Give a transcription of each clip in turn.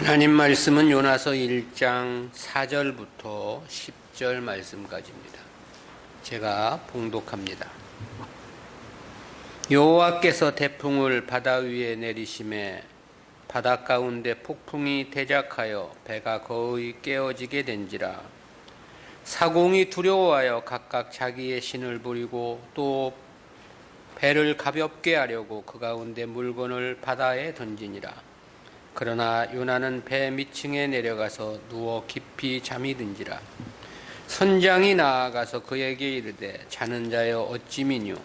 하나님 말씀은 요나서 1장 4절부터 10절 말씀까지입니다. 제가 봉독합니다. 여호와께서 태풍을 바다 위에 내리심에 바다 가운데 폭풍이 대작하여 배가 거의 깨어지게 된지라. 사공이 두려워하여 각각 자기의 신을 부리고 또 배를 가볍게 하려고 그 가운데 물건을 바다에 던지니라. 그러나 요나는 배 밑층에 내려가서 누워 깊이 잠이 든지라. 선장이 나아가서 그에게 이르되 자는 자여 어찌미뇨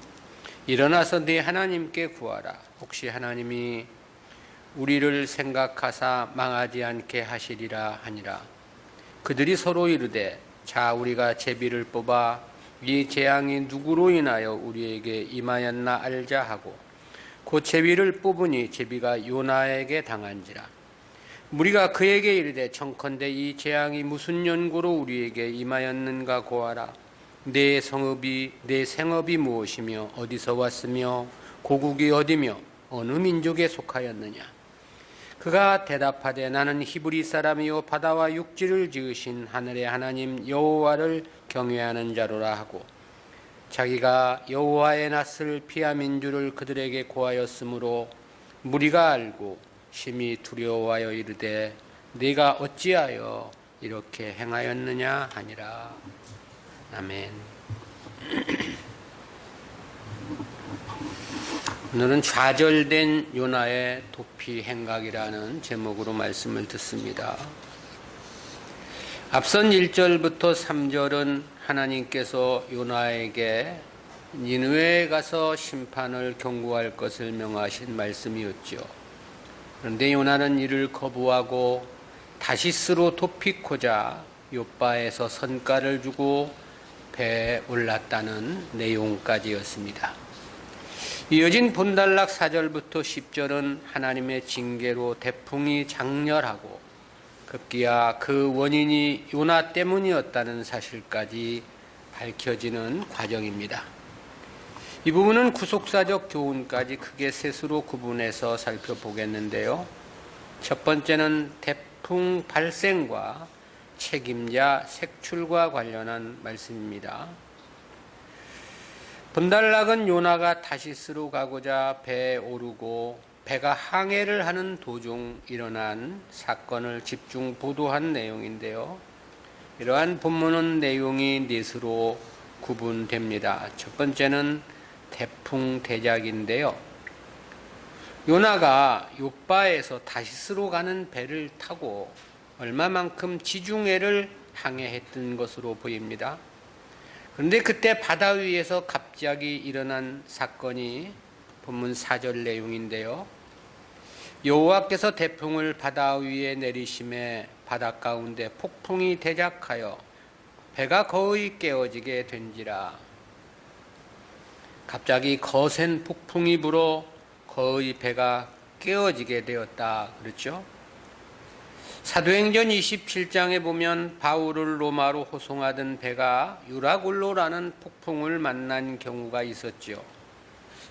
일어나서 네 하나님께 구하라. 혹시 하나님이 우리를 생각하사 망하지 않게 하시리라 하니라. 그들이 서로 이르되 자 우리가 제비를 뽑아 이 재앙이 누구로 인하여 우리에게 임하였나 알자 하고 곧 제비를 뽑으니 제비가 요나에게 당한지라. 무리가 그에게 이르되 청컨대 이 재앙이 무슨 연고로 우리에게 임하였는가 고하라. 내 생업이 무엇이며 어디서 왔으며 고국이 어디며 어느 민족에 속하였느냐. 그가 대답하되 나는 히브리 사람이요 바다와 육지를 지으신 하늘의 하나님 여호와를 경외하는 자로라 하고 자기가 여호와의 낯을 피함인 줄을 그들에게 고하였으므로 무리가 알고 심히 두려워하여 이르되 네가 어찌하여 이렇게 행하였느냐 하니라. 아멘. 오늘은 좌절된 요나의 도피 행각이라는 제목으로 말씀을 듣습니다. 앞선 1절부터 3절은 하나님께서 요나에게 니느웨에 가서 심판을 경고할 것을 명하신 말씀이었죠. 그런데 요나는 이를 거부하고 다시스로 도피코자 욥바에서 선가를 주고 배에 올랐다는 내용까지였습니다. 이어진 본달락 4절부터 10절은 하나님의 징계로 태풍이 장렬하고 급기야 그 원인이 요나 때문이었다는 사실까지 밝혀지는 과정입니다. 이 부분은 구속사적 교훈까지 크게 셋으로 구분해서 살펴보겠는데요. 첫 번째는 태풍 발생과 책임자 색출과 관련한 말씀입니다. 본달락은 요나가 다시스로 가고자 배에 오르고 배가 항해를 하는 도중 일어난 사건을 집중 보도한 내용인데요. 이러한 본문은 내용이 넷으로 구분됩니다. 첫 번째는 태풍 대작인데요. 요나가 욥바에서 다시스로 가는 배를 타고 얼마만큼 지중해를 항해했던 것으로 보입니다. 그런데 그때 바다 위에서 갑자기 일어난 사건이 본문 4절 내용인데요. 여호와께서 태풍을 바다 위에 내리심에 바다 가운데 폭풍이 대작하여 배가 거의 깨어지게 된지라. 갑자기 거센 폭풍이 불어 거의 배가 깨어지게 되었다. 그렇죠? 사도행전 27장에 보면 바울을 로마로 호송하던 배가 유라굴로라는 폭풍을 만난 경우가 있었죠.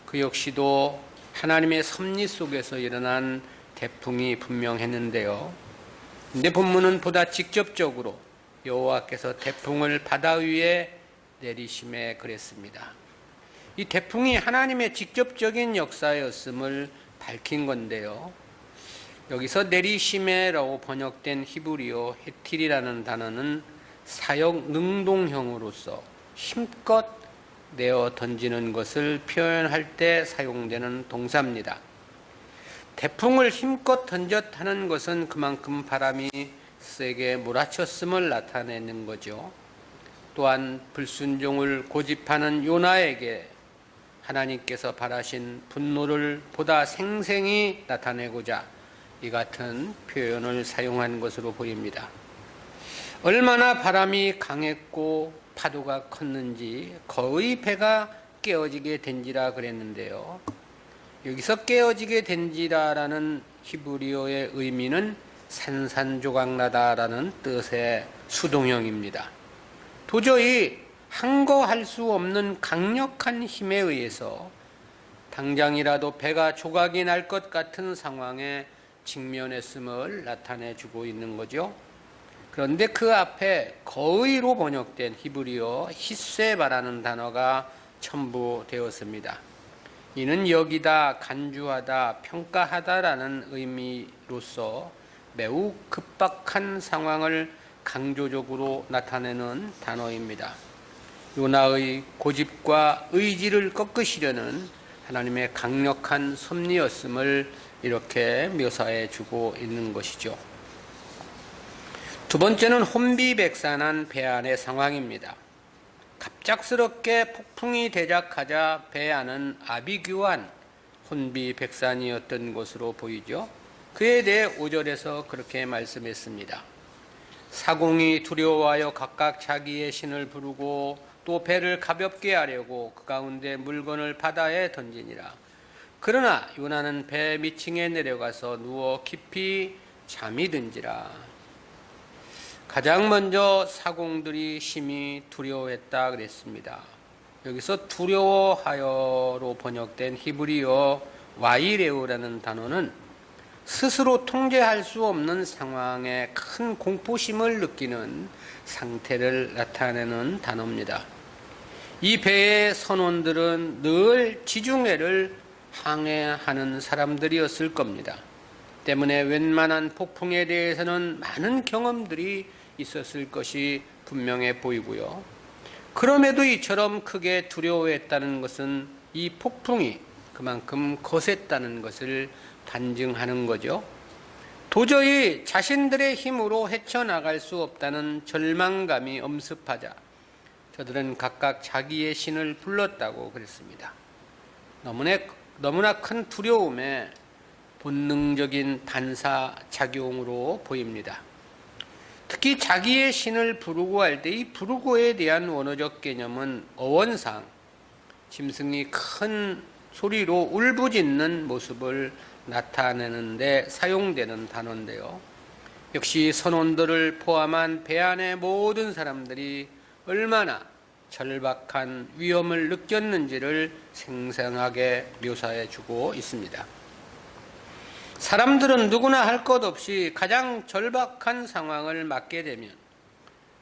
그 역시도 하나님의 섭리 속에서 일어난 태풍이 분명했는데요. 근데 본문은 보다 직접적으로 여호와께서 태풍을 바다 위에 내리심에 그랬습니다. 이 태풍이 하나님의 직접적인 역사였음을 밝힌 건데요. 여기서 내리심에라고 번역된 히브리어 헤틸이라는 단어는 사역 능동형으로서 힘껏 내어 던지는 것을 표현할 때 사용되는 동사입니다. 태풍을 힘껏 던졌다는 것은 그만큼 바람이 세게 몰아쳤음을 나타내는 거죠. 또한 불순종을 고집하는 요나에게 하나님께서 바라신 분노를 보다 생생히 나타내고자 이 같은 표현을 사용한 것으로 보입니다. 얼마나 바람이 강했고 파도가 컸는지 거의 배가 깨어지게 된지라 그랬는데요. 여기서 깨어지게 된지라라는 히브리어의 의미는 산산조각나다라는 뜻의 수동형입니다. 도저히 항거할 수 없는 강력한 힘에 의해서 당장이라도 배가 조각이 날 것 같은 상황에 직면했음을 나타내 주고 있는 거죠. 그런데 그 앞에 거의로 번역된 히브리어 히세바라는 단어가 첨부되었습니다. 이는 여기다, 간주하다, 평가하다라는 의미로서 매우 급박한 상황을 강조적으로 나타내는 단어입니다. 요나의 고집과 의지를 꺾으시려는 하나님의 강력한 섭리였음을 이렇게 묘사해 주고 있는 것이죠. 두 번째는 혼비백산한 배 안의 상황입니다. 갑작스럽게 폭풍이 대작하자 배 안은 아비규환 혼비백산이었던 것으로 보이죠. 그에 대해 5절에서 그렇게 말씀했습니다. 사공이 두려워하여 각각 자기의 신을 부르고 또 배를 가볍게 하려고 그 가운데 물건을 바다에 던지니라. 그러나 요나는 배 밑층에 내려가서 누워 깊이 잠이 든지라. 가장 먼저 사공들이 심히 두려워했다 그랬습니다. 여기서 두려워하여로 번역된 히브리어 와이레오라는 단어는 스스로 통제할 수 없는 상황에 큰 공포심을 느끼는 상태를 나타내는 단어입니다. 이 배의 선원들은 늘 지중해를 항해하는 사람들이었을 겁니다. 때문에 웬만한 폭풍에 대해서는 많은 경험들이 있었을 것이 분명해 보이고요. 그럼에도 이처럼 크게 두려워했다는 것은 이 폭풍이 그만큼 거셌다는 것을 반증하는 거죠. 도저히 자신들의 힘으로 헤쳐나갈 수 없다는 절망감이 엄습하자 저들은 각각 자기의 신을 불렀다고 그랬습니다. 너무나 큰 두려움에 본능적인 반사작용으로 보입니다. 특히 자기의 신을 부르고 할 때 이 부르고에 대한 원어적 개념은 어원상 짐승이 큰 소리로 울부짖는 모습을 나타내는데 사용되는 단어인데요. 역시 선원들을 포함한 배 안의 모든 사람들이 얼마나 절박한 위험을 느꼈는지를 생생하게 묘사해 주고 있습니다. 사람들은 누구나 할 것 없이 가장 절박한 상황을 맞게 되면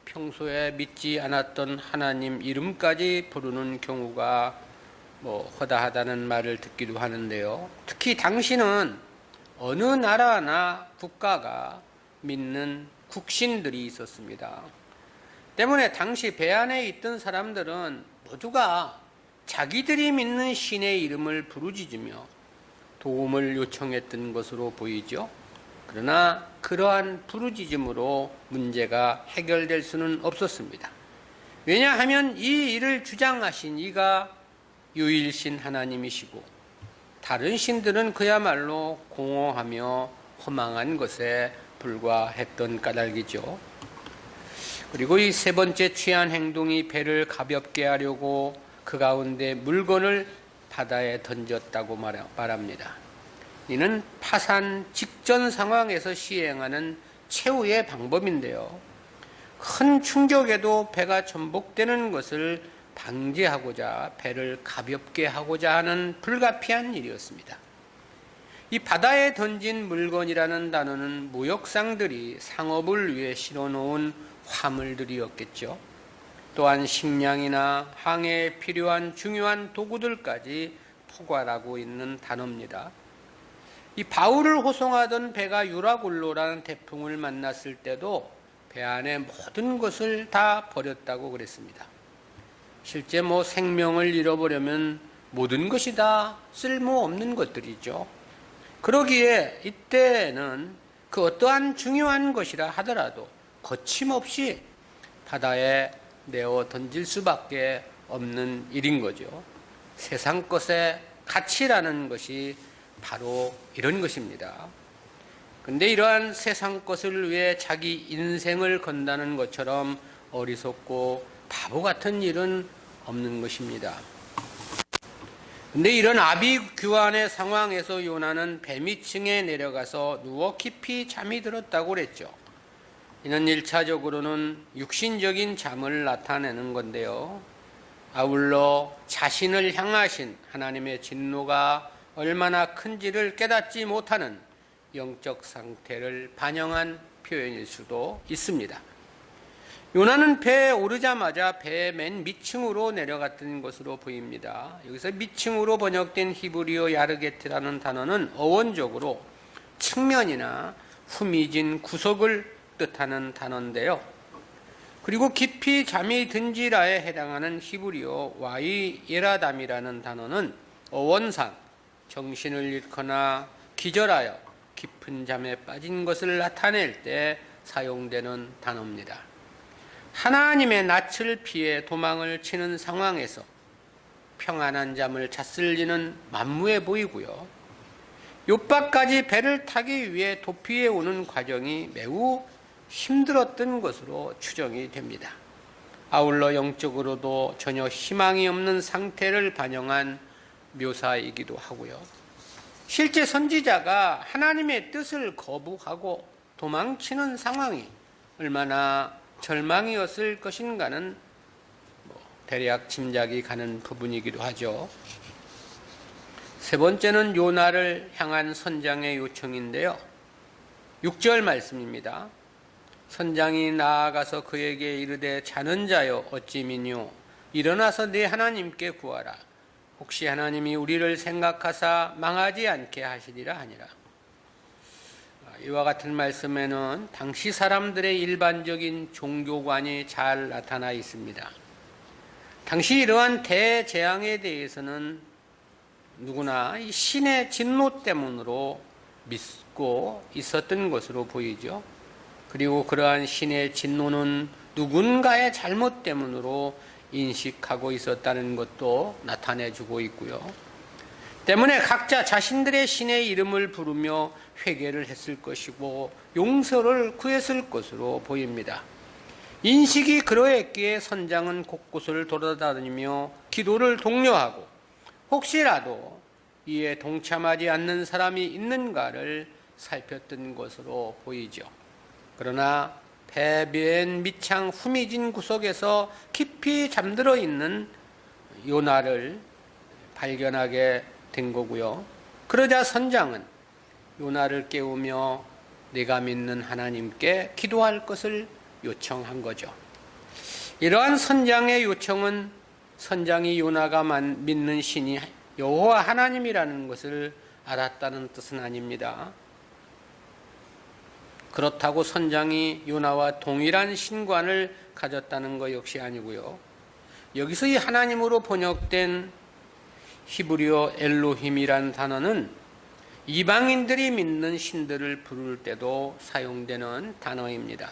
평소에 믿지 않았던 하나님 이름까지 부르는 경우가 허다하다는 말을 듣기도 하는데요. 특히 당시는 어느 나라나 국가가 믿는 국신들이 있었습니다. 때문에 당시 배 안에 있던 사람들은 모두가 자기들이 믿는 신의 이름을 부르짖으며 도움을 요청했던 것으로 보이죠. 그러나 그러한 부르짖음으로 문제가 해결될 수는 없었습니다. 왜냐하면 이 일을 주장하신 이가 유일신 하나님이시고 다른 신들은 그야말로 공허하며 허망한 것에 불과했던 까닭이죠. 그리고 이 세 번째 취한 행동이 배를 가볍게 하려고 그 가운데 물건을 바다에 던졌다고 말합니다. 이는 파산 직전 상황에서 시행하는 최후의 방법인데요. 큰 충격에도 배가 전복되는 것을 방지하고자 배를 가볍게 하고자 하는 불가피한 일이었습니다. 이 바다에 던진 물건이라는 단어는 무역상들이 상업을 위해 실어놓은 화물들이었겠죠. 또한 식량이나 항해에 필요한 중요한 도구들까지 포괄하고 있는 단어입니다. 이 바울을 호송하던 배가 유라굴로라는 태풍을 만났을 때도 배 안에 모든 것을 다 버렸다고 그랬습니다. 실제 생명을 잃어버리면 모든 것이 다 쓸모없는 것들이죠. 그러기에 이때는 그 어떠한 중요한 것이라 하더라도 거침없이 바다에 내어 던질 수밖에 없는 일인 거죠. 세상 것의 가치라는 것이 바로 이런 것입니다. 그런데 이러한 세상 것을 위해 자기 인생을 건다는 것처럼 어리석고 바보 같은 일은 없는 것입니다. 그런데 이런 아비규환의 상황에서 요나는 배 밑층에 내려가서 누워 깊이 잠이 들었다고 그랬죠. 이는 1차적으로는 육신적인 잠을 나타내는 건데요. 아울러 자신을 향하신 하나님의 진노가 얼마나 큰지를 깨닫지 못하는 영적 상태를 반영한 표현일 수도 있습니다. 요나는 배에 오르자마자 배의 맨 밑층으로 내려갔던 것으로 보입니다. 여기서 밑층으로 번역된 히브리어 야르게트라는 단어는 어원적으로 측면이나 후미진 구석을 뜻하는 단어인데요. 그리고 깊이 잠이 든지라에 해당하는 히브리어 와이 예라담이라는 단어는 어원상 정신을 잃거나 기절하여 깊은 잠에 빠진 것을 나타낼 때 사용되는 단어입니다. 하나님의 낯을 피해 도망을 치는 상황에서 평안한 잠을 잤을 리는 만무해 보이고요. 욥바까지 배를 타기 위해 도피해 오는 과정이 매우 힘들었던 것으로 추정이 됩니다. 아울러 영적으로도 전혀 희망이 없는 상태를 반영한 묘사이기도 하고요. 실제 선지자가 하나님의 뜻을 거부하고 도망치는 상황이 얼마나 절망이었을 것인가는 대략 짐작이 가는 부분이기도 하죠. 세 번째는 요나를 향한 선장의 요청인데요. 6절 말씀입니다. 선장이 나아가서 그에게 이르되 자는 자여 어찌 미뇨 일어나서 네 하나님께 구하라. 혹시 하나님이 우리를 생각하사 망하지 않게 하시리라 하니라. 이와 같은 말씀에는 당시 사람들의 일반적인 종교관이 잘 나타나 있습니다. 당시 이러한 대재앙에 대해서는 누구나 이 신의 진노 때문으로 믿고 있었던 것으로 보이죠. 그리고 그러한 신의 진노는 누군가의 잘못 때문으로 인식하고 있었다는 것도 나타내주고 있고요. 때문에 각자 자신들의 신의 이름을 부르며 회개를 했을 것이고 용서를 구했을 것으로 보입니다. 인식이 그러했기에 선장은 곳곳을 돌아다니며 기도를 독려하고 혹시라도 이에 동참하지 않는 사람이 있는가를 살폈던 것으로 보이죠. 그러나 배변 밑창 후미진 구석에서 깊이 잠들어 있는 요나를 발견하게 된 거고요. 그러자 선장은 요나를 깨우며 내가 믿는 하나님께 기도할 것을 요청한 거죠. 이러한 선장의 요청은 선장이 요나가 믿는 신이 여호와 하나님이라는 것을 알았다는 뜻은 아닙니다. 그렇다고 선장이 요나와 동일한 신관을 가졌다는 것 역시 아니고요. 여기서 이 하나님으로 번역된 히브리어 엘로힘이라는 단어는 이방인들이 믿는 신들을 부를 때도 사용되는 단어입니다.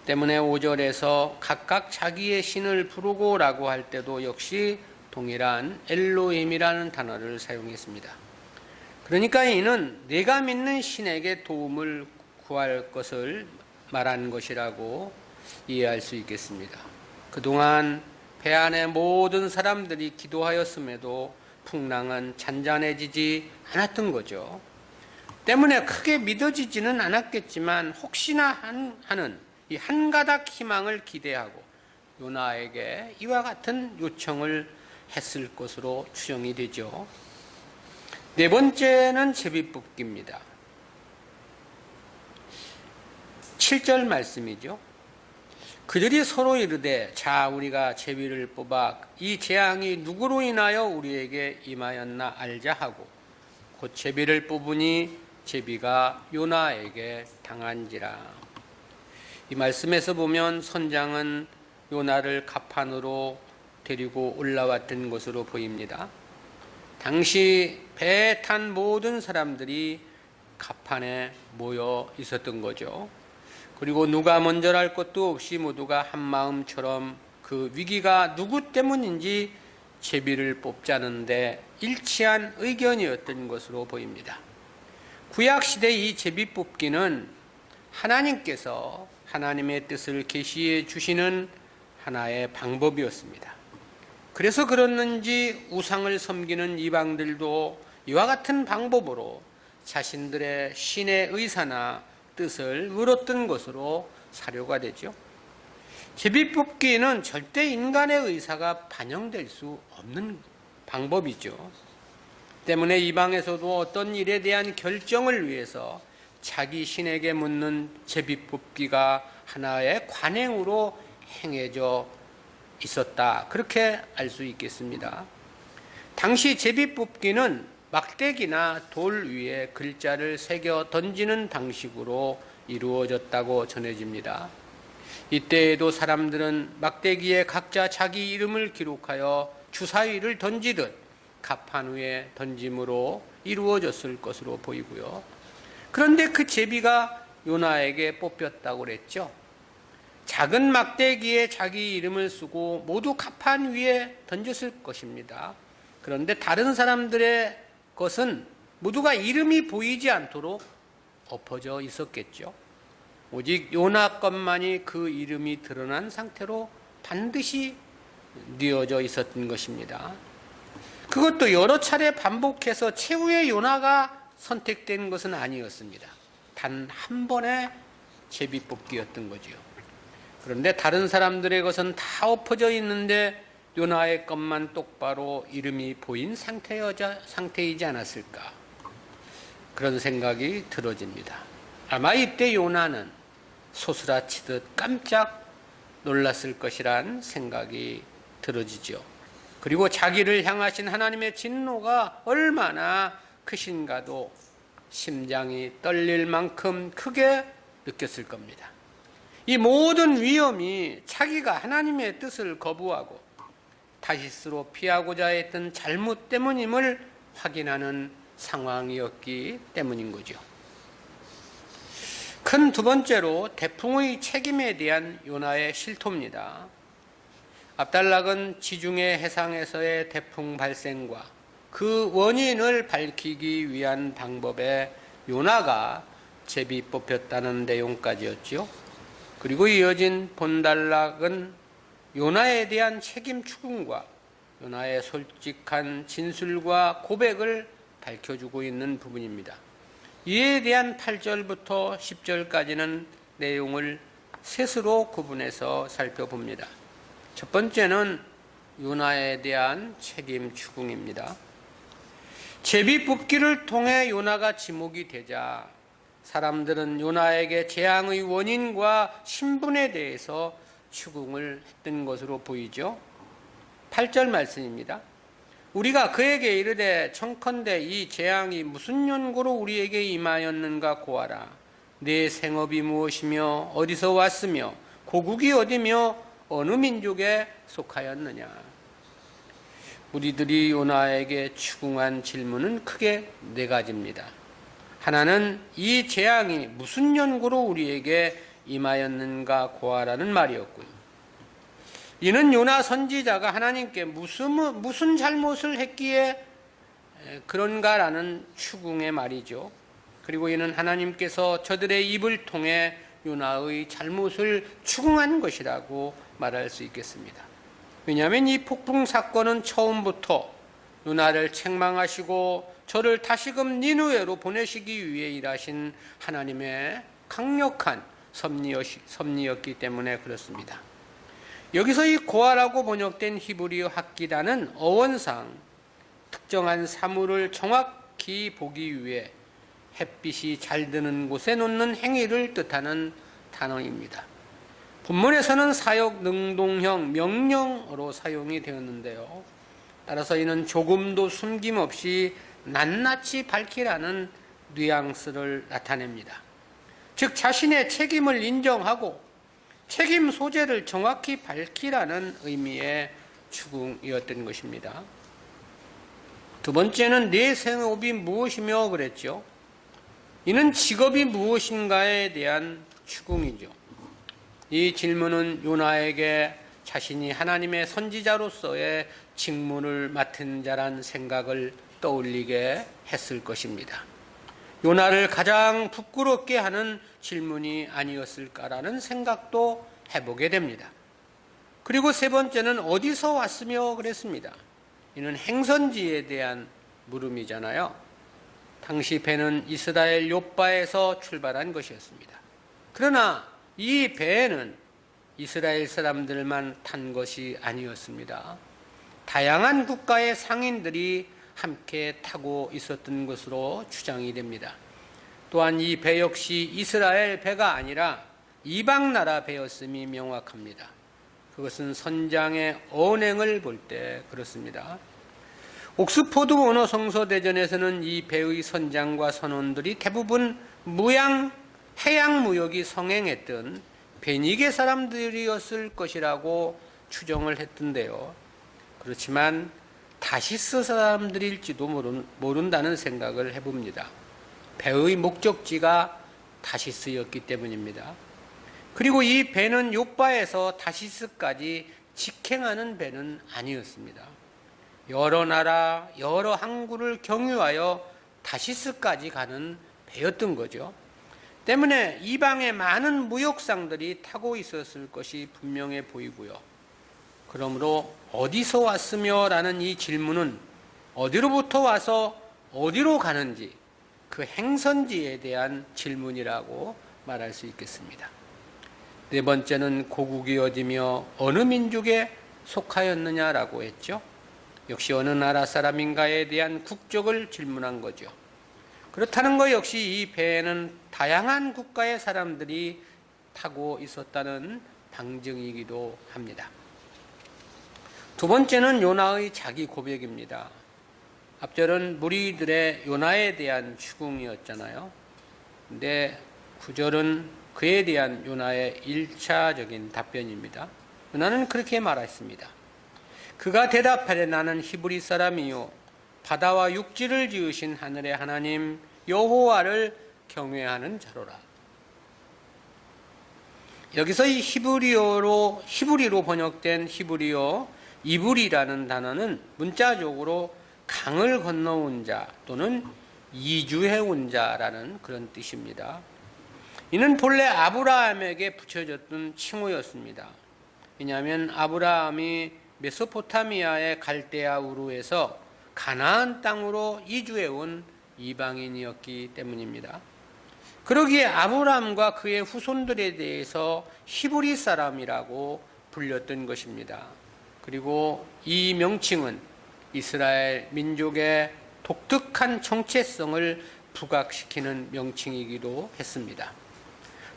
때문에 5절에서 각각 자기의 신을 부르고 라고 할 때도 역시 동일한 엘로힘이라는 단어를 사용했습니다. 그러니까 이는 내가 믿는 신에게 도움을 구할 것을 말하는 것이라고 이해할 수 있겠습니다. 그동안 배 안의 모든 사람들이 기도하였음에도 풍랑은 잔잔해지지 않았던 거죠. 때문에 크게 믿어지지는 않았겠지만 혹시나 하는 이 한 가닥 희망을 기대하고 요나에게 이와 같은 요청을 했을 것으로 추정이 되죠. 네 번째는 제비뽑기입니다. 7절 말씀이죠. 그들이 서로 이르되 자 우리가 제비를 뽑아 이 재앙이 누구로 인하여 우리에게 임하였나 알자 하고 곧 제비를 뽑으니 제비가 요나에게 당한지라. 이 말씀에서 보면 선장은 요나를 갑판으로 데리고 올라왔던 것으로 보입니다. 당시 배에 탄 모든 사람들이 갑판에 모여 있었던 거죠. 그리고 누가 먼저랄 것도 없이 모두가 한 마음처럼 그 위기가 누구 때문인지 제비를 뽑자는데 일치한 의견이었던 것으로 보입니다. 구약시대 이 제비 뽑기는 하나님께서 하나님의 뜻을 계시해 주시는 하나의 방법이었습니다. 그래서 그랬는지 우상을 섬기는 이방들도 이와 같은 방법으로 자신들의 신의 의사나 뜻을 물었던 것으로 사료가 되죠. 제비뽑기는 절대 인간의 의사가 반영될 수 없는 방법이죠. 때문에 이방에서도 어떤 일에 대한 결정을 위해서 자기 신에게 묻는 제비뽑기가 하나의 관행으로 행해져 있었다. 그렇게 알 수 있겠습니다. 당시 제비뽑기는 막대기나 돌 위에 글자를 새겨 던지는 방식으로 이루어졌다고 전해집니다. 이때에도 사람들은 막대기에 각자 자기 이름을 기록하여 주사위를 던지듯 갑판 위에 던짐으로 이루어졌을 것으로 보이고요. 그런데 그 제비가 요나에게 뽑혔다고 그랬죠. 작은 막대기에 자기 이름을 쓰고 모두 갑판 위에 던졌을 것입니다. 그런데 다른 사람들의 것은 모두가 이름이 보이지 않도록 엎어져 있었겠죠. 오직 요나 것만이 그 이름이 드러난 상태로 반드시 뉘어져 있었던 것입니다. 그것도 여러 차례 반복해서 최후의 요나가 선택된 것은 아니었습니다. 단 한 번의 제비뽑기였던 거지요. 그런데 다른 사람들의 것은 다 엎어져 있는데 요나의 것만 똑바로 이름이 보인 상태이지 않았을까, 그런 생각이 들어집니다. 아마 이때 요나는 소스라치듯 깜짝 놀랐을 것이란 생각이 들어지죠. 그리고 자기를 향하신 하나님의 진노가 얼마나 크신가도 심장이 떨릴 만큼 크게 느꼈을 겁니다. 이 모든 위험이 자기가 하나님의 뜻을 거부하고 다시스로 피하고자 했던 잘못 때문임을 확인하는 상황이었기 때문인 거죠. 큰 두 번째로 태풍의 책임에 대한 요나의 실토입니다. 압달락은 지중해 해상에서의 태풍 발생과 그 원인을 밝히기 위한 방법에 요나가 제비 뽑혔다는 내용까지였죠. 그리고 이어진 본달락은 요나에 대한 책임 추궁과 요나의 솔직한 진술과 고백을 밝혀주고 있는 부분입니다. 이에 대한 8절부터 10절까지는 내용을 셋으로 구분해서 살펴봅니다. 첫 번째는 요나에 대한 책임 추궁입니다. 제비 뽑기를 통해 요나가 지목이 되자 사람들은 요나에게 재앙의 원인과 신분에 대해서 추궁을 했던 것으로 보이죠. 8절 말씀입니다. 우리가 그에게 이르되 청컨대 이 재앙이 무슨 연고로 우리에게 임하였는가 고하라. 내 생업이 무엇이며 어디서 왔으며 고국이 어디며 어느 민족에 속하였느냐. 우리들이 요나에게 추궁한 질문은 크게 네 가지입니다. 하나는 이 재앙이 무슨 연고로 우리에게 임하였는가 고하라는 말이었고요. 이는 요나 선지자가 하나님께 무슨 잘못을 했기에 그런가라는 추궁의 말이죠. 그리고 이는 하나님께서 저들의 입을 통해 요나의 잘못을 추궁한 것이라고 말할 수 있겠습니다. 왜냐하면 이 폭풍 사건은 처음부터 요나를 책망하시고 저를 다시금 니느웨로 보내시기 위해 일하신 하나님의 강력한 섭리였기 때문에 그렇습니다. 여기서 이 고아라고 번역된 히브리어 학기다는 어원상 특정한 사물을 정확히 보기 위해 햇빛이 잘 드는 곳에 놓는 행위를 뜻하는 단어입니다. 본문에서는 사역 능동형 명령어로 사용이 되었는데요. 따라서 이는 조금도 숨김없이 낱낱이 밝히라는 뉘앙스를 나타냅니다. 즉 자신의 책임을 인정하고 책임 소재를 정확히 밝히라는 의미의 추궁이었던 것입니다. 두 번째는 내 생업이 무엇이며 그랬죠. 이는 직업이 무엇인가에 대한 추궁이죠. 이 질문은 요나에게 자신이 하나님의 선지자로서의 직무를 맡은 자란 생각을 떠올리게 했을 것입니다. 요나를 가장 부끄럽게 하는 질문이 아니었을까라는 생각도 해보게 됩니다. 그리고 세 번째는 어디서 왔으며 그랬습니다. 이는 행선지에 대한 물음이잖아요. 당시 배는 이스라엘 욥바에서 출발한 것이었습니다. 그러나 이 배에는 이스라엘 사람들만 탄 것이 아니었습니다. 다양한 국가의 상인들이 함께 타고 있었던 것으로 추정이 됩니다. 또한 이 배 역시 이스라엘 배가 아니라 이방 나라 배였음이 명확합니다. 그것은 선장의 언행을 볼 때 그렇습니다. 옥스포드 언어 성서대전에서는 이 배의 선장과 선원들이 대부분 해양 무역이 성행했던 베니게 사람들이었을 것이라고 추정을 했던데요. 그렇지만 다시스 사람들일지도 모른다는 생각을 해봅니다. 배의 목적지가 다시스였기 때문입니다. 그리고 이 배는 욥바에서 다시스까지 직행하는 배는 아니었습니다. 여러 나라, 여러 항구를 경유하여 다시스까지 가는 배였던 거죠. 때문에 이방의 많은 무역상들이 타고 있었을 것이 분명해 보이고요. 그러므로 어디서 왔으며 라는 이 질문은 어디로부터 와서 어디로 가는지 그 행선지에 대한 질문이라고 말할 수 있겠습니다. 네 번째는 고국이 어디며 어느 민족에 속하였느냐라고 했죠. 역시 어느 나라 사람인가에 대한 국적을 질문한 거죠. 그렇다는 것 역시 이 배에는 다양한 국가의 사람들이 타고 있었다는 방증이기도 합니다. 두 번째는 요나의 자기 고백입니다. 앞절은 무리들의 요나에 대한 추궁이었잖아요. 근데 9절은 그에 대한 요나의 1차적인 답변입니다. 요나는 그렇게 말했습니다. 그가 대답하되 나는 히브리 사람이요 바다와 육지를 지으신 하늘의 하나님 여호와를 경외하는 자로라. 여기서 이 히브리로 번역된 히브리어 이불이라는 단어는 문자적으로 강을 건너온 자 또는 이주해온 자라는 그런 뜻입니다. 이는 본래 아브라함에게 붙여졌던 칭호였습니다. 왜냐하면 아브라함이 메소포타미아의 갈대아 우르에서 가나안 땅으로 이주해온 이방인이었기 때문입니다. 그러기에 아브라함과 그의 후손들에 대해서 히브리 사람이라고 불렸던 것입니다. 그리고 이 명칭은 이스라엘 민족의 독특한 정체성을 부각시키는 명칭이기도 했습니다.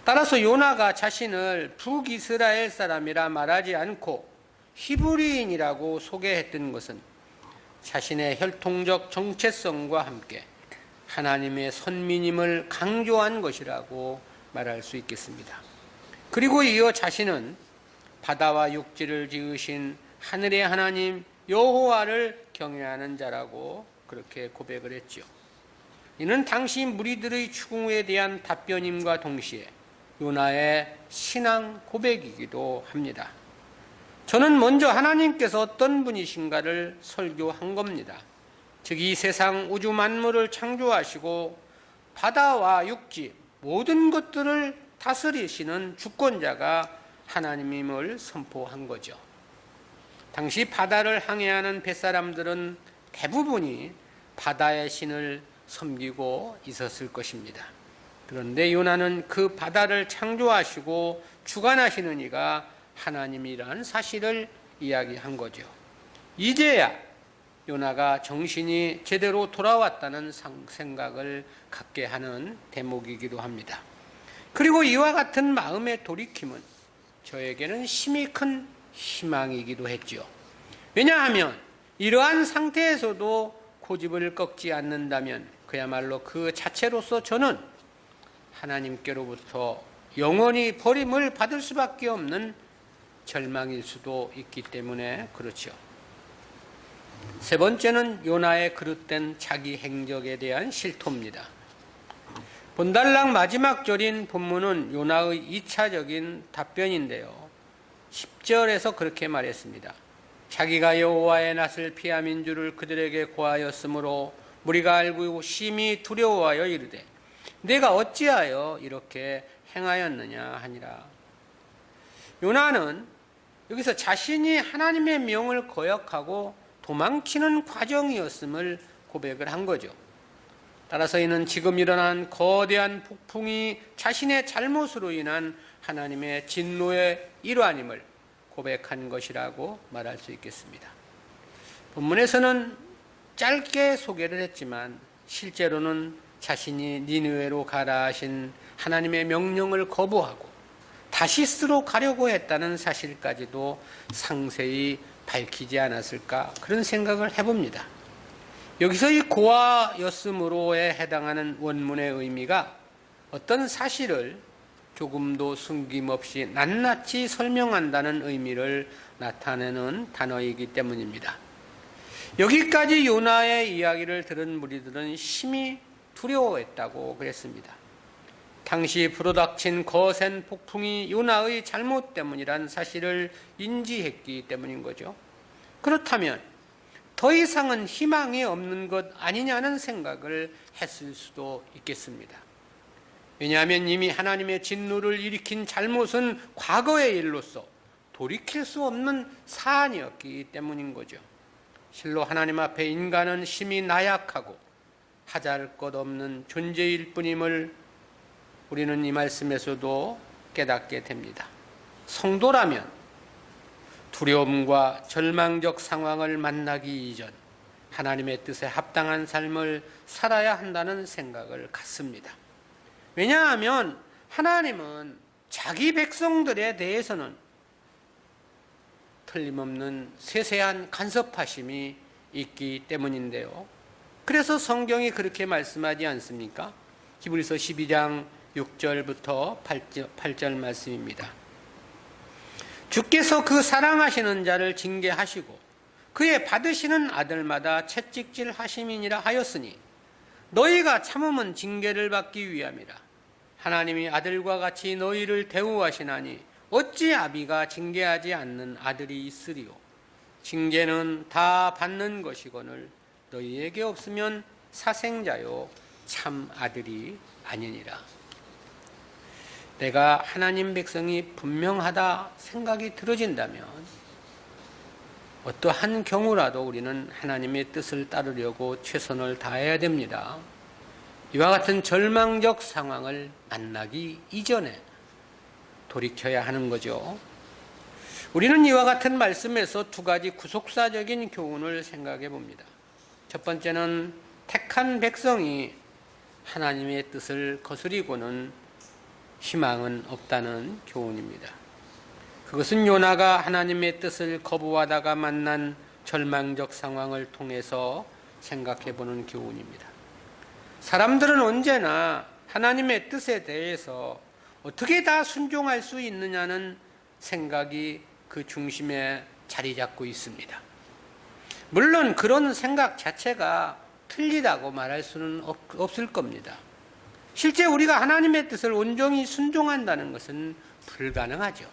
따라서 요나가 자신을 북이스라엘 사람이라 말하지 않고 히브리인이라고 소개했던 것은 자신의 혈통적 정체성과 함께 하나님의 선민임을 강조한 것이라고 말할 수 있겠습니다. 그리고 이어 자신은 바다와 육지를 지으신 하늘의 하나님 여호와를 경외하는 자라고 그렇게 고백을 했죠. 이는 당시 무리들의 추궁에 대한 답변임과 동시에 요나의 신앙 고백이기도 합니다. 저는 먼저 하나님께서 어떤 분이신가를 설교한 겁니다. 즉 이 세상 우주 만물을 창조하시고 바다와 육지 모든 것들을 다스리시는 주권자가 하나님임을 선포한 거죠. 당시 바다를 항해하는 뱃사람들은 대부분이 바다의 신을 섬기고 있었을 것입니다. 그런데 요나는 그 바다를 창조하시고 주관하시는 이가 하나님이라는 사실을 이야기한 거죠. 이제야 요나가 정신이 제대로 돌아왔다는 생각을 갖게 하는 대목이기도 합니다. 그리고 이와 같은 마음의 돌이킴은 저에게는 심히 큰 희망이기도 했죠. 왜냐하면 이러한 상태에서도 고집을 꺾지 않는다면 그야말로 그 자체로서 저는 하나님께로부터 영원히 버림을 받을 수밖에 없는 절망일 수도 있기 때문에 그렇죠. 세 번째는 요나의 그릇된 자기 행적에 대한 실토입니다. 본달랑 마지막 절인 본문은 요나의 2차적인 답변인데요. 10절에서 그렇게 말했습니다. 자기가 여호와의 낯을 피함인 줄을 그들에게 고하였으므로 무리가 알고 심히 두려워하여 이르되 내가 어찌하여 이렇게 행하였느냐 하니라. 요나는 여기서 자신이 하나님의 명을 거역하고 도망치는 과정이었음을 고백을 한 거죠. 따라서 이는 지금 일어난 거대한 폭풍이 자신의 잘못으로 인한 하나님의 진노의 일환임을 고백한 것이라고 말할 수 있겠습니다. 본문에서는 짧게 소개를 했지만 실제로는 자신이 니느웨로 가라 하신 하나님의 명령을 거부하고 다시스로 가려고 했다는 사실까지도 상세히 밝히지 않았을까, 그런 생각을 해봅니다. 여기서 이 고아였으므로에 해당하는 원문의 의미가 어떤 사실을 조금도 숨김없이 낱낱이 설명한다는 의미를 나타내는 단어이기 때문입니다. 여기까지 요나의 이야기를 들은 무리들은 심히 두려워했다고 그랬습니다. 당시 불어닥친 거센 폭풍이 요나의 잘못 때문이란 사실을 인지했기 때문인 거죠. 그렇다면 더 이상은 희망이 없는 것 아니냐는 생각을 했을 수도 있겠습니다. 왜냐하면 이미 하나님의 진노를 일으킨 잘못은 과거의 일로서 돌이킬 수 없는 사안이었기 때문인 거죠. 실로 하나님 앞에 인간은 심히 나약하고 하잘 것 없는 존재일 뿐임을 우리는 이 말씀에서도 깨닫게 됩니다. 성도라면 두려움과 절망적 상황을 만나기 이전 하나님의 뜻에 합당한 삶을 살아야 한다는 생각을 갖습니다. 왜냐하면 하나님은 자기 백성들에 대해서는 틀림없는 세세한 간섭하심이 있기 때문인데요. 그래서 성경이 그렇게 말씀하지 않습니까? 히브리서 12장 6절부터 8절 말씀입니다. 주께서 그 사랑하시는 자를 징계하시고 그의 받으시는 아들마다 채찍질 하심이니라 하였으니 너희가 참음은 징계를 받기 위함이라. 하나님이 아들과 같이 너희를 대우하시나니 어찌 아비가 징계하지 않는 아들이 있으리요. 징계는 다 받는 것이거늘 너희에게 없으면 사생자요 참 아들이 아니니라. 내가 하나님 백성이 분명하다 생각이 들어진다면 어떠한 경우라도 우리는 하나님의 뜻을 따르려고 최선을 다해야 됩니다. 이와 같은 절망적 상황을 만나기 이전에 돌이켜야 하는 거죠. 우리는 이와 같은 말씀에서 두 가지 구속사적인 교훈을 생각해 봅니다. 첫 번째는 택한 백성이 하나님의 뜻을 거스리고는 희망은 없다는 교훈입니다. 그것은 요나가 하나님의 뜻을 거부하다가 만난 절망적 상황을 통해서 생각해 보는 교훈입니다. 사람들은 언제나 하나님의 뜻에 대해서 어떻게 다 순종할 수 있느냐는 생각이 그 중심에 자리 잡고 있습니다. 물론 그런 생각 자체가 틀리다고 말할 수는 없을 겁니다. 실제 우리가 하나님의 뜻을 온전히 순종한다는 것은 불가능하죠.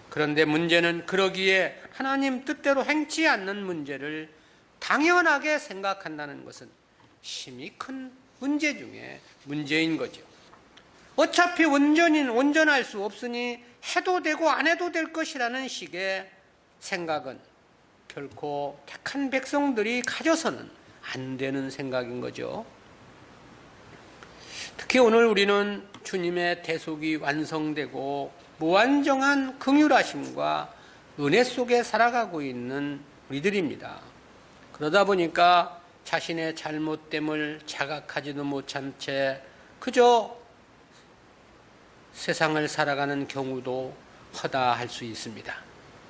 그런데 문제는 그러기에 하나님 뜻대로 행치 않는 문제를 당연하게 생각한다는 것은 심히 큰 문제 중에 문제인 거죠. 어차피 온전할 수 없으니 해도 되고 안 해도 될 것이라는 식의 생각은 결코 택한 백성들이 가져서는 안 되는 생각인 거죠. 특히 오늘 우리는 주님의 대속이 완성되고 무한정한 긍휼하심과 은혜 속에 살아가고 있는 우리들입니다. 그러다 보니까 자신의 잘못됨을 자각하지도 못한 채 그저 세상을 살아가는 경우도 허다할 수 있습니다.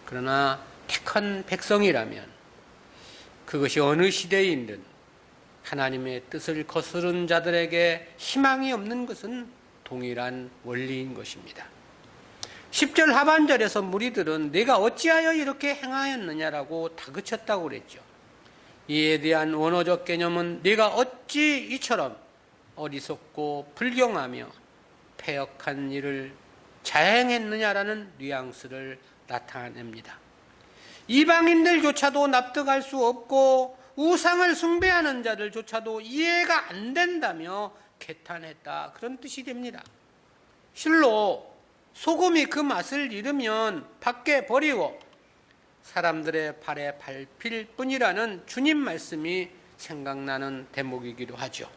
그러나 택한 백성이라면 그것이 어느 시대이든 하나님의 뜻을 거스른 자들에게 희망이 없는 것은 동일한 원리인 것입니다. 10절 하반절에서 무리들은 내가 어찌하여 이렇게 행하였느냐라고 다그쳤다고 그랬죠. 이에 대한 원어적 개념은 내가 어찌 이처럼 어리석고 불경하며 패역한 일을 자행했느냐라는 뉘앙스를 나타냅니다. 이방인들조차도 납득할 수 없고 우상을 숭배하는 자들조차도 이해가 안 된다며 개탄했다, 그런 뜻이 됩니다. 실로 소금이 그 맛을 잃으면 밖에 버리고 사람들의 발에 밟힐 뿐이라는 주님 말씀이 생각나는 대목이기도 하죠.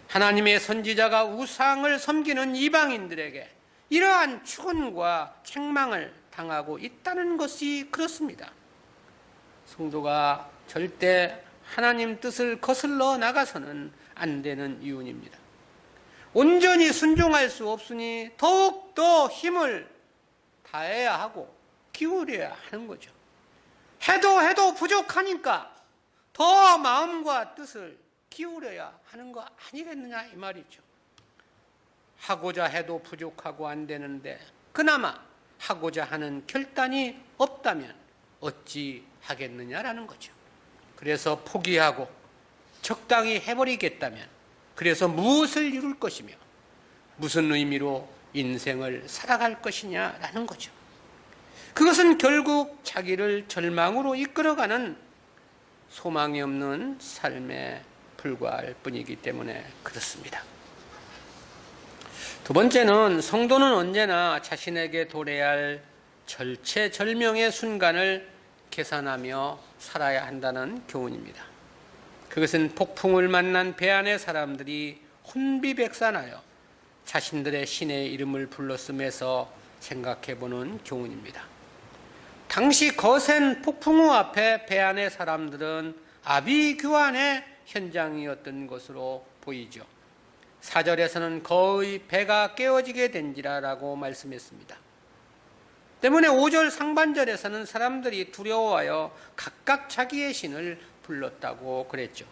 하나님의 선지자가 우상을 섬기는 이방인들에게 이러한 추근과 책망을 당하고 있다는 것이 그렇습니다. 성도가 절대 하나님 뜻을 거슬러 나가서는 안 되는 이유입니다. 온전히 순종할 수 없으니 더욱더 힘을 다해야 하고 기울여야 하는 거죠. 해도 부족하니까 더 마음과 뜻을 기울여야 하는 거 아니겠느냐 이 말이죠. 하고자 해도 부족하고 안 되는데 그나마 하고자 하는 결단이 없다면 어찌 하겠느냐라는 거죠. 그래서 포기하고 적당히 해버리겠다면 그래서 무엇을 이룰 것이며 무슨 의미로 인생을 살아갈 것이냐라는 거죠. 그것은 결국 자기를 절망으로 이끌어가는 소망이 없는 삶에 불과할 뿐이기 때문에 그렇습니다. 두 번째는 성도는 언제나 자신에게 도래할 절체절명의 순간을 계산하며 살아야 한다는 교훈입니다. 그것은 폭풍을 만난 배 안의 사람들이 혼비백산하여 자신들의 신의 이름을 불렀음에서 생각해보는 교훈입니다. 당시 거센 폭풍우 앞에 배 안의 사람들은 아비규환의 현장이었던 것으로 보이죠. 4절에서는 거의 배가 깨어지게 된지라라고 말씀했습니다. 때문에 5절 상반절에서는 사람들이 두려워하여 각각 자기의 신을 불렀다고 그랬죠.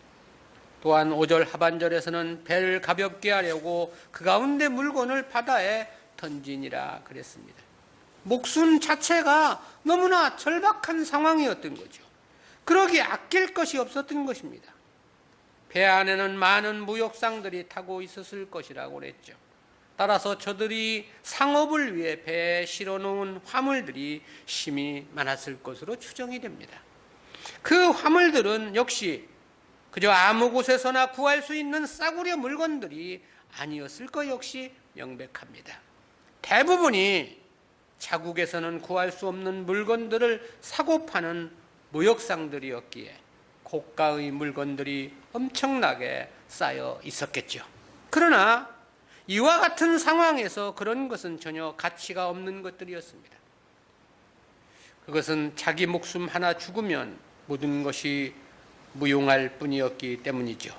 또한 5절 하반절에서는 배를 가볍게 하려고 그 가운데 물건을 바다에 던지니라 그랬습니다. 목숨 자체가 너무나 절박한 상황이었던 거죠. 그러기에 아낄 것이 없었던 것입니다. 배 안에는 많은 무역상들이 타고 있었을 것이라고 그랬죠. 따라서 저들이 상업을 위해 배에 실어놓은 화물들이 심히 많았을 것으로 추정이 됩니다. 그 화물들은 역시 그저 아무 곳에서나 구할 수 있는 싸구려 물건들이 아니었을 것 역시 명백합니다. 대부분이 자국에서는 구할 수 없는 물건들을 사고 파는 무역상들이었기에 고가의 물건들이 엄청나게 쌓여 있었겠죠. 그러나 이와 같은 상황에서 그런 것은 전혀 가치가 없는 것들이었습니다. 그것은 자기 목숨 하나 죽으면 모든 것이 무용할 뿐이었기 때문이죠.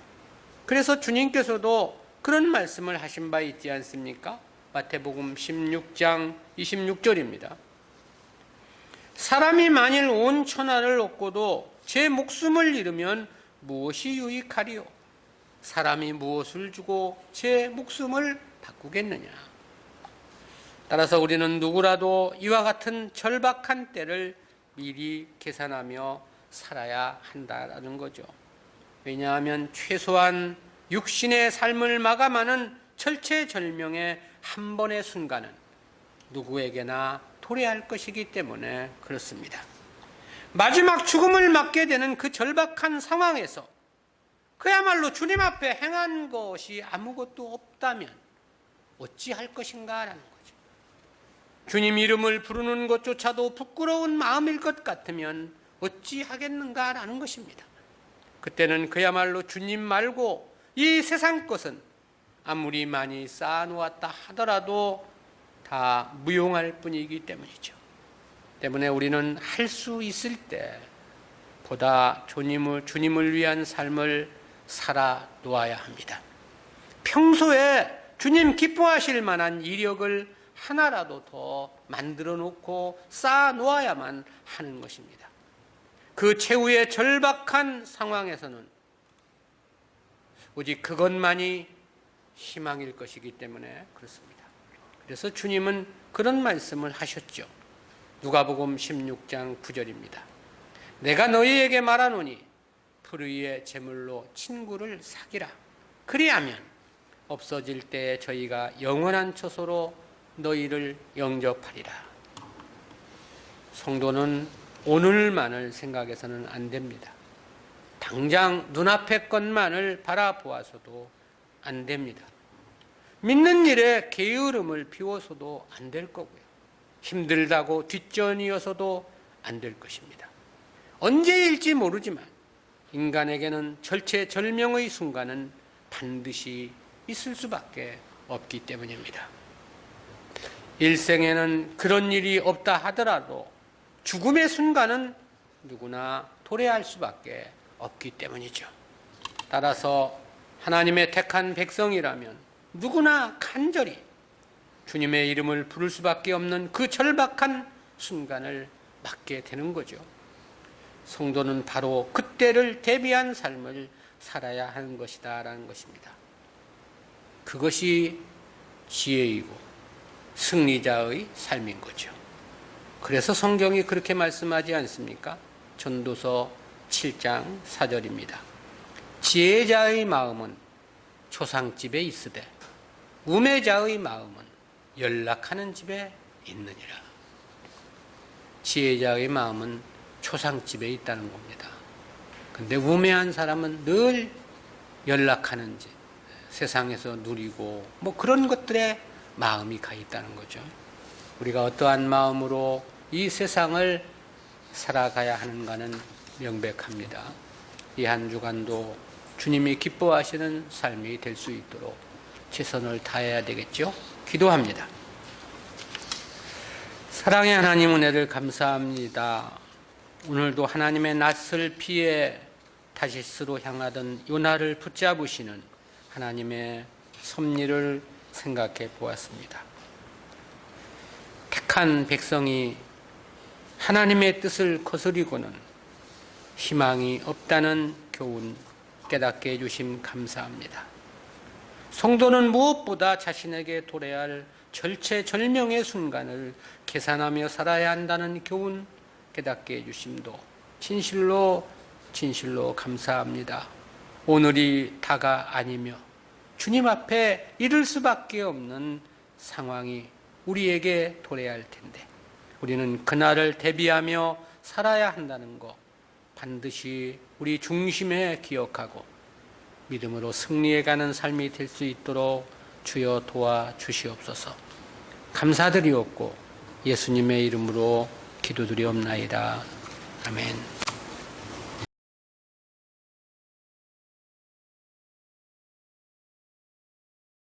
그래서 주님께서도 그런 말씀을 하신 바 있지 않습니까? 마태복음 16장 26절입니다. 사람이 만일 온 천하를 얻고도 제 목숨을 잃으면 무엇이 유익하리요? 사람이 무엇을 주고 제 목숨을 바꾸겠느냐? 따라서 우리는 누구라도 이와 같은 절박한 때를 미리 계산하며 살아야 한다라는 거죠. 왜냐하면 최소한 육신의 삶을 마감하는 절체절명의 한 번의 순간은 누구에게나 도래할 것이기 때문에 그렇습니다. 마지막 죽음을 맞게 되는 그 절박한 상황에서 그야말로 주님 앞에 행한 것이 아무것도 없다면 어찌할 것인가라는 거죠. 주님 이름을 부르는 것조차도 부끄러운 마음일 것 같으면 어찌하겠는가라는 것입니다. 그때는 그야말로 주님 말고 이 세상 것은 아무리 많이 쌓아놓았다 하더라도 다 무용할 뿐이기 때문이죠. 때문에 우리는 할 수 있을 때 보다 주님을 위한 삶을 살아 놓아야 합니다. 평소에 주님 기뻐하실 만한 이력을 하나라도 더 만들어 놓고 쌓아 놓아야만 하는 것입니다. 그 최후의 절박한 상황에서는 오직 그것만이 희망일 것이기 때문에 그렇습니다. 그래서 주님은 그런 말씀을 하셨죠. 누가복음 16장 9절입니다. 내가 너희에게 말하노니 불의의 제물로 친구를 사귀라. 그리하면 없어질 때에 저희가 영원한 처소로 너희를 영접하리라. 성도는 오늘만을 생각해서는 안 됩니다. 당장 눈앞의 것만을 바라보아서도 안 됩니다. 믿는 일에 게으름을 피워서도 안 될 거고요. 힘들다고 뒷전이어서도 안 될 것입니다. 언제일지 모르지만 인간에게는 절체절명의 순간은 반드시 있을 수밖에 없기 때문입니다. 일생에는 그런 일이 없다 하더라도 죽음의 순간은 누구나 도래할 수밖에 없기 때문이죠. 따라서 하나님의 택한 백성이라면 누구나 간절히 주님의 이름을 부를 수밖에 없는 그 절박한 순간을 맞게 되는 거죠. 성도는 바로 그때를 대비한 삶을 살아야 하는 것이다 라는 것입니다. 그것이 지혜이고 승리자의 삶인 거죠. 그래서 성경이 그렇게 말씀하지 않습니까? 전도서 7장 4절입니다. 지혜자의 마음은 초상집에 있으되 우매자의 마음은 연락하는 집에 있느니라. 지혜자의 마음은 초상집에 있다는 겁니다. 근데 우매한 사람은 늘 연락하는 집, 세상에서 누리고 뭐 그런 것들에 마음이 가 있다는 거죠. 우리가 어떠한 마음으로 이 세상을 살아가야 하는가는 명백합니다. 이 한 주간도 주님이 기뻐하시는 삶이 될 수 있도록 최선을 다해야 되겠죠. 기도합니다. 사랑의 하나님, 은혜를 감사합니다. 오늘도 하나님의 낯을 피해 다시스로 향하던 요나를 붙잡으시는 하나님의 섭리를 생각해 보았습니다. 택한 백성이 하나님의 뜻을 거스리고는 희망이 없다는 교훈 깨닫게 해주심 감사합니다. 성도는 무엇보다 자신에게 도래야 할 절체절명의 순간을 계산하며 살아야 한다는 교훈 깨닫게 해주심도 진실로 감사합니다. 오늘이 다가 아니며 주님 앞에 이를 수밖에 없는 상황이 우리에게 도래야 할 텐데 우리는 그날을 대비하며 살아야 한다는 것 반드시 우리 중심에 기억하고 믿음으로 승리해가는 삶이 될 수 있도록 주여 도와주시옵소서. 감사드리옵고 예수님의 이름으로 기도드리옵나이다. 아멘.